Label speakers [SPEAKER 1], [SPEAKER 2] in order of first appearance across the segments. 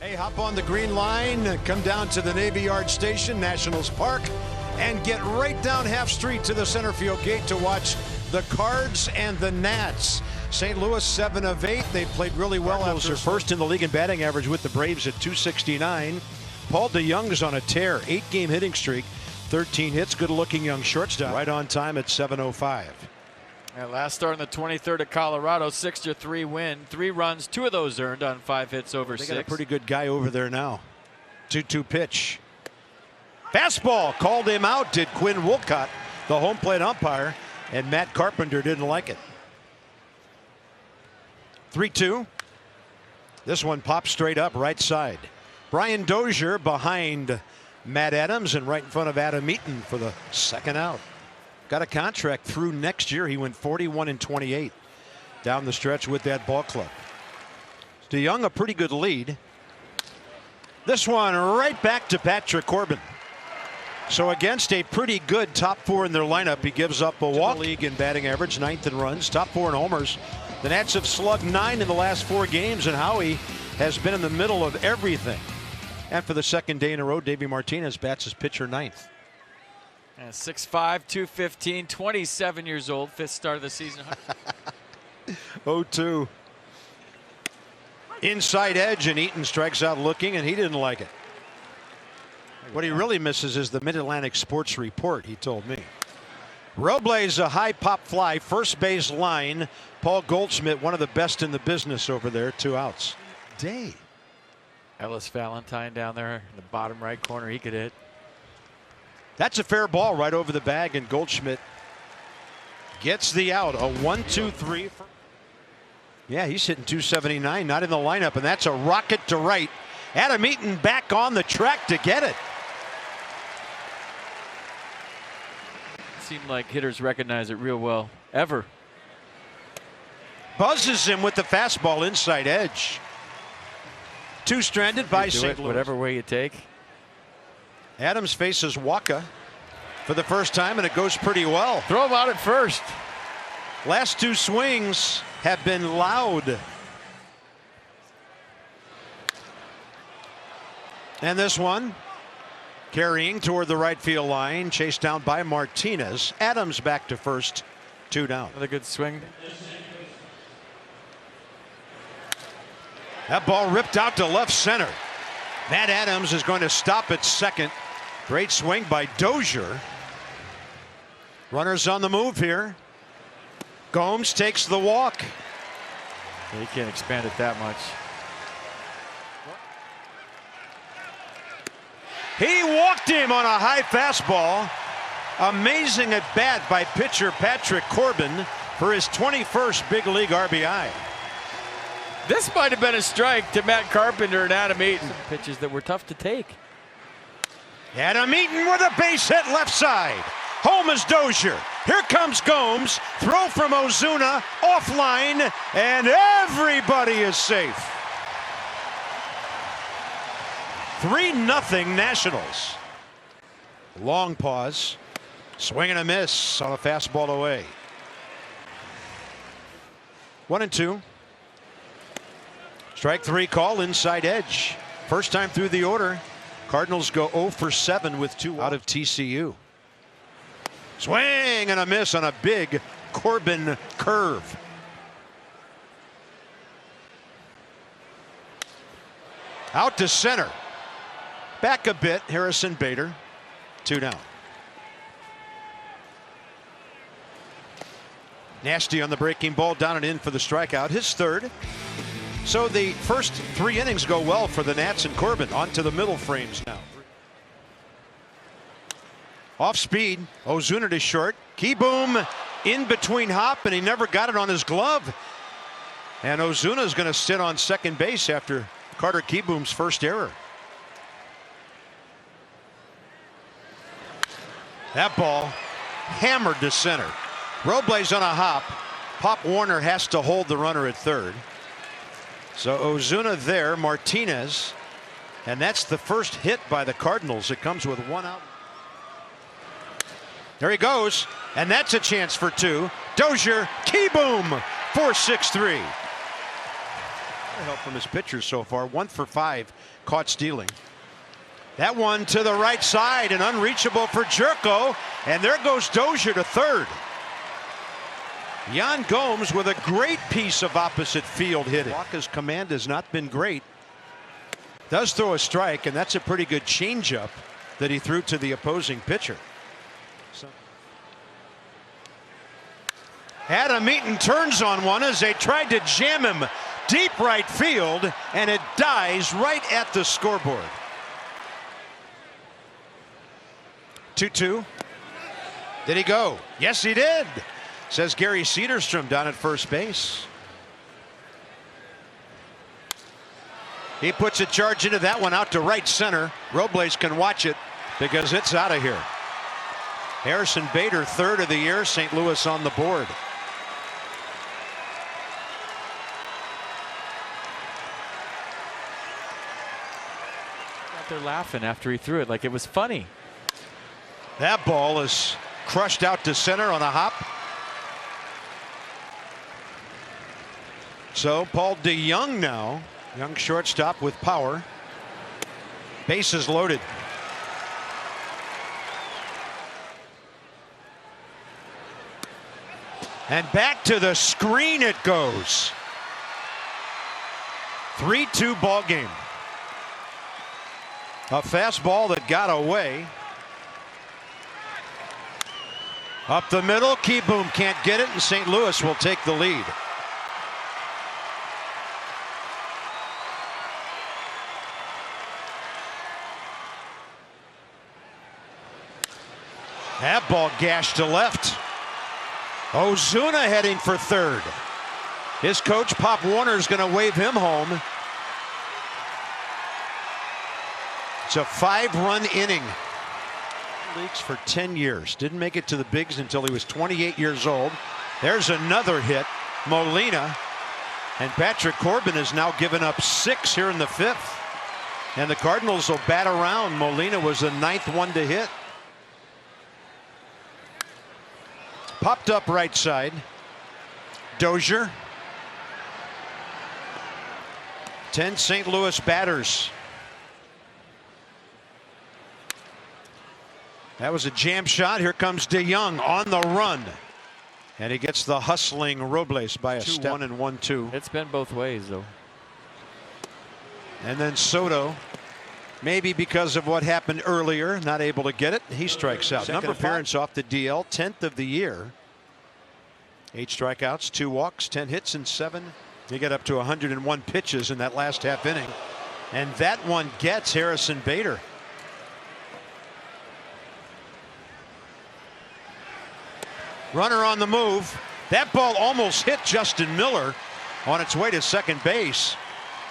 [SPEAKER 1] Hey, hop on the green line, come down to the Navy Yard Station, Nationals Park, and get right down half street to the center field gate to watch the Cards and the Nats. St. Louis 7 of 8. They played really well. Cardinals are first in the league in batting average with the Braves at .269. Paul DeJong's on a tear, 8-game hitting streak, 13 hits, good-looking young shortstop. Right on time at 7:05.
[SPEAKER 2] Last start on the 23rd at Colorado, 6-3 win, 3 runs, 2 of those earned on 5 hits over 6.
[SPEAKER 1] They got a pretty good guy over there now. 2-2 pitch. Fastball, called him out, did Quinn Wolcott, the home plate umpire, and Matt Carpenter didn't like it. 3-2. This one pops straight up right side. Brian Dozier behind Matt Adams and right in front of Adam Eaton for the second out. Got a contract through next year. He went 41-28 down the stretch with that ball club. DeJong a pretty good lead. This one right back to Patrick Corbin. So against a pretty good top 4 in their lineup, he gives up a walk. League in batting average, 9th in runs, top 4 in homers. The Nats have slugged 9 in the last 4 games, and Howie has been in the middle of everything. And for the second day in a row, Davey Martinez bats as pitcher 9th.
[SPEAKER 2] 6'5", 215, 27 years old, 5th start of the season.
[SPEAKER 1] 0-2. Inside edge, and Eaton strikes out looking, and he didn't like it. What he really misses is the Mid-Atlantic Sports Report, he told me. Robles, a high pop fly, first base line. Paul Goldschmidt, one of the best in the business over there, 2 outs. Day.
[SPEAKER 2] Ellis Valentine down there in the bottom right corner, he could hit.
[SPEAKER 1] That's a fair ball right over the bag, and Goldschmidt gets the out. A 1-2-3. Yeah, he's hitting .279, not in the lineup, and that's a rocket to right. Adam Eaton back on the track to get it.
[SPEAKER 2] Seemed like hitters recognize it real well. Ever.
[SPEAKER 1] Buzzes him with the fastball inside edge. 2 stranded by St. Louis.
[SPEAKER 2] Whatever way you take.
[SPEAKER 1] Adams faces Waka for the first time, and it goes pretty well.
[SPEAKER 2] Throw him out at first.
[SPEAKER 1] Last 2 swings have been loud. And this one carrying toward the right field line, chased down by Martinez. Adams back to first, 2 down.
[SPEAKER 2] Another good swing.
[SPEAKER 1] That ball ripped out to left center. Matt Adams is going to stop at second. Great swing by Dozier. Runners on the move here. Gomes takes the walk.
[SPEAKER 2] He can't expand it that much.
[SPEAKER 1] He walked him on a high fastball. Amazing at bat by pitcher Patrick Corbin for his 21st big league RBI.
[SPEAKER 2] This might have been a strike to Matt Carpenter and Adam Eaton. Pitches that were tough to take.
[SPEAKER 1] Adam Eaton with a base hit left side. Home is Dozier. Here comes Gomes. Throw from Ozuna. Offline. And everybody is safe. 3-0 Nationals. Long pause. Swing and a miss on a fastball away. 1-2. Strike 3 call, inside edge. First time through the order. Cardinals go 0 for 7 with 2 out of TCU. Swing and a miss on a big Corbin curve. Out to center. Back a bit, Harrison Bader. 2 down. Nasty on the breaking ball, down and in for the strikeout, his 3rd. So the first 3 innings go well for the Nats and Corbin. On to the middle frames now. Off speed, Ozuna to short. Keyboom in between hop, and he never got it on his glove. And Ozuna is going to sit on second base after Carter Keyboom's first error. That ball hammered to center. Robles on a hop. Pop Warner has to hold the runner at 3rd. So Ozuna there, Martinez, and that's the first hit by the Cardinals. It comes with 1 out. There he goes, and that's a chance for 2. Dozier, Keyboom, 4-6-3. Help from his pitchers so far. 1 for 5 caught stealing. That one to the right side and unreachable for Jerko. And there goes Dozier to third. Yan Gomes with a great piece of opposite field hitting. Walker's command has not been great. Does throw a strike, and that's a pretty good changeup that he threw to the opposing pitcher. Adam Eaton turns on one as they tried to jam him deep right field, and it dies right at the scoreboard. 2-2. Did he go? Yes, he did, says Gary Cederstrom down at first base. He puts a charge into that one out to right center. Robles can watch it because it's out of here. Harrison Bader, third of the year. St. Louis on the board.
[SPEAKER 2] They're laughing after he threw it like it was funny.
[SPEAKER 1] That ball is crushed out to center on a hop. So Paul DeYoung now, young shortstop with power. Bases loaded. And back to the screen it goes. 3-2 ball game. A fastball that got away. Up the middle, Keyboom can't get it, and St. Louis will take the lead. That ball gashed to left. Ozuna heading for third. His coach, Pop Warner, is going to wave him home. It's a 5-run inning. Leagues for 10 years. Didn't make it to the bigs until he was 28 years old. There's another hit. Molina. And Patrick Corbin has now given up 6 here in the 5th. And the Cardinals will bat around. Molina was the 9th one to hit. Popped up right side. Dozier. 10 St. Louis batters. That was a jam shot. Here comes DeYoung on the run. And he gets the hustling Robles by a step. 1 and 1-2.
[SPEAKER 2] It's been both ways, though.
[SPEAKER 1] And then Soto, maybe because of what happened earlier, not able to get it. He strikes out. Second appearance off the DL, 10th of the year. 8 strikeouts, 2 walks, 10 hits, and 7. He got up to 101 pitches in that last half inning. And that one gets Harrison Bader. Runner on the move. That ball almost hit Justin Miller on its way to second base.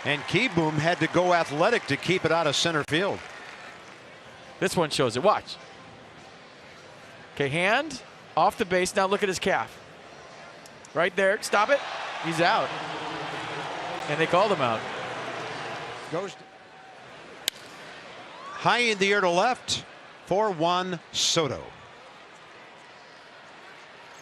[SPEAKER 1] And Keyboom had to go athletic to keep it out of center field.
[SPEAKER 2] This one shows it. Watch. Okay, hand off the base. Now look at his calf. Right there. Stop it. He's out. And they called him out.
[SPEAKER 1] Goes high in the air to left. 4-1 Soto.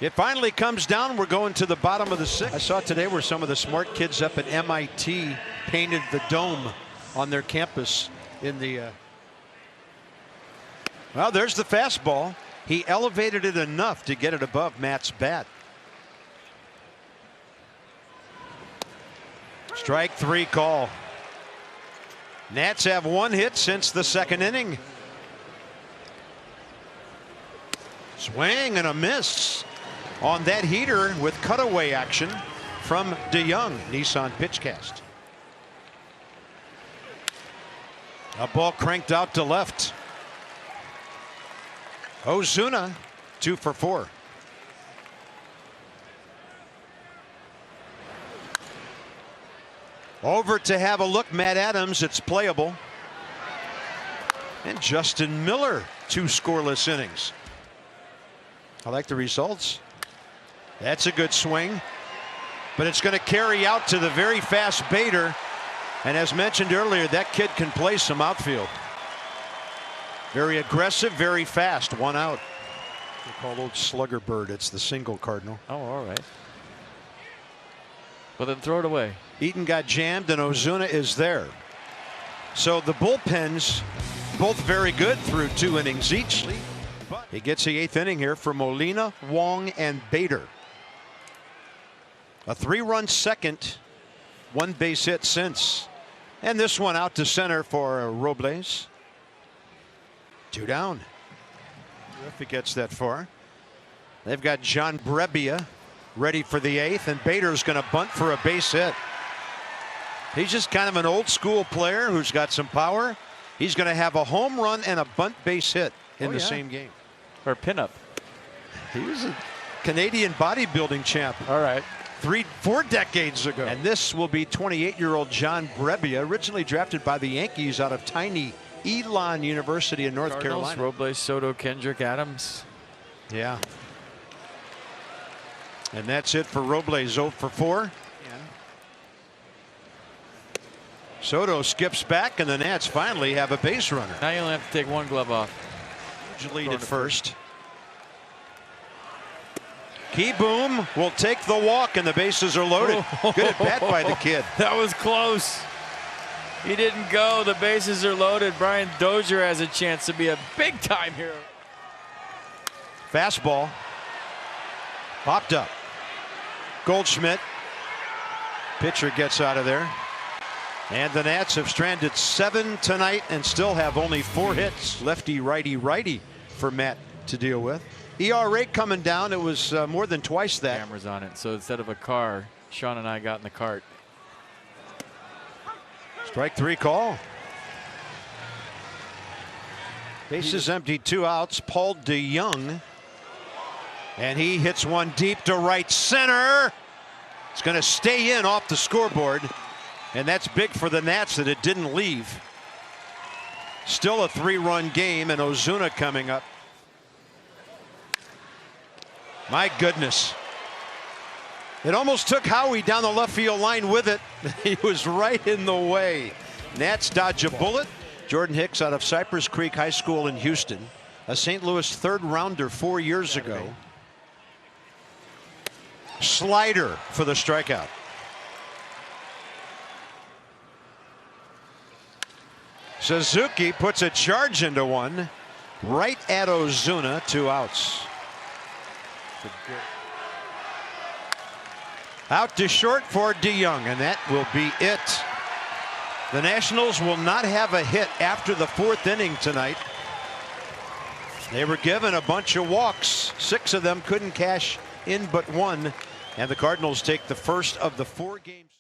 [SPEAKER 1] It finally comes down. We're going to the bottom of the 6th. I saw today where some of the smart kids up at MIT painted the dome on their campus in the well, there's the fastball. He elevated it enough to get it above Matt's bat. Strike 3 call. Nats have 1 hit since the 2nd inning. Swing and a miss on that heater with cutaway action from DeYoung. Nissan Pitchcast. A ball cranked out to left. Ozuna 2 for 4. Over to have a look. Matt Adams. It's playable. And Justin Miller, 2 scoreless innings. I like the results. That's a good swing, but it's going to carry out to the very fast Bader. And as mentioned earlier, that kid can play some outfield. Very aggressive, very fast. 1 out. They call old Slugger Bird. It's the single Cardinal.
[SPEAKER 2] Oh, all right. Well, then throw it away.
[SPEAKER 1] Eaton got jammed and Ozuna is there. So the bullpens both very good through 2 innings each. He gets the 8th inning here for Molina, Wong, and Bader. A 3-run second, 1 base hit since. And this one out to center for Robles. 2 down. If he gets that far. They've got John Brebbia ready for the 8th, and Bader's going to bunt for a base hit. He's just kind of an old school player who's got some power. He's going to have a home run and a bunt base hit in the same game.
[SPEAKER 2] Or pinup.
[SPEAKER 1] He was a Canadian bodybuilding champ.
[SPEAKER 2] All right.
[SPEAKER 1] 3-4 decades ago. And this will be 28-year-old John Brebbia, originally drafted by the Yankees out of tiny Elon University in North
[SPEAKER 2] Cardinals,
[SPEAKER 1] Carolina.
[SPEAKER 2] Robles, Soto, Kendrick, Adams.
[SPEAKER 1] Yeah. And that's it for Robles, 0 for 4. Soto skips back, and the Nats finally have a base runner.
[SPEAKER 2] Now you only have to take 1 glove off.
[SPEAKER 1] Huge lead at first. Key Boom will take the walk, and the bases are loaded. Good at bat by the kid.
[SPEAKER 2] That was close. He didn't go. The bases are loaded. Brian Dozier has a chance to be a big-time hero.
[SPEAKER 1] Fastball. Popped up. Goldschmidt. Pitcher gets out of there. And the Nats have stranded 7 tonight and still have only 4 hits. Lefty, righty, righty for Matt to deal with. ERA coming down. It was more than twice that.
[SPEAKER 2] Cameras on it. So instead of a car, Sean and I got in the cart.
[SPEAKER 1] Strike 3 call. Bases empty, 2 outs. Paul DeYoung. And he hits one deep to right center. It's going to stay in off the scoreboard. And that's big for the Nats that it didn't leave. Still a 3-run game, and Ozuna coming up. My goodness. It almost took Howie down the left field line with it. He was right in the way. Nats dodge a bullet. Jordan Hicks out of Cypress Creek High School in Houston. A St. Louis 3rd rounder 4 years ago. Slider for the strikeout. Suzuki puts a charge into one right at Ozuna, 2 outs. Out to short for DeYoung, and that will be it. The Nationals will not have a hit after the 4th inning tonight. They were given a bunch of walks. 6 of them couldn't cash in but 1, and the Cardinals take the first of the 4 games.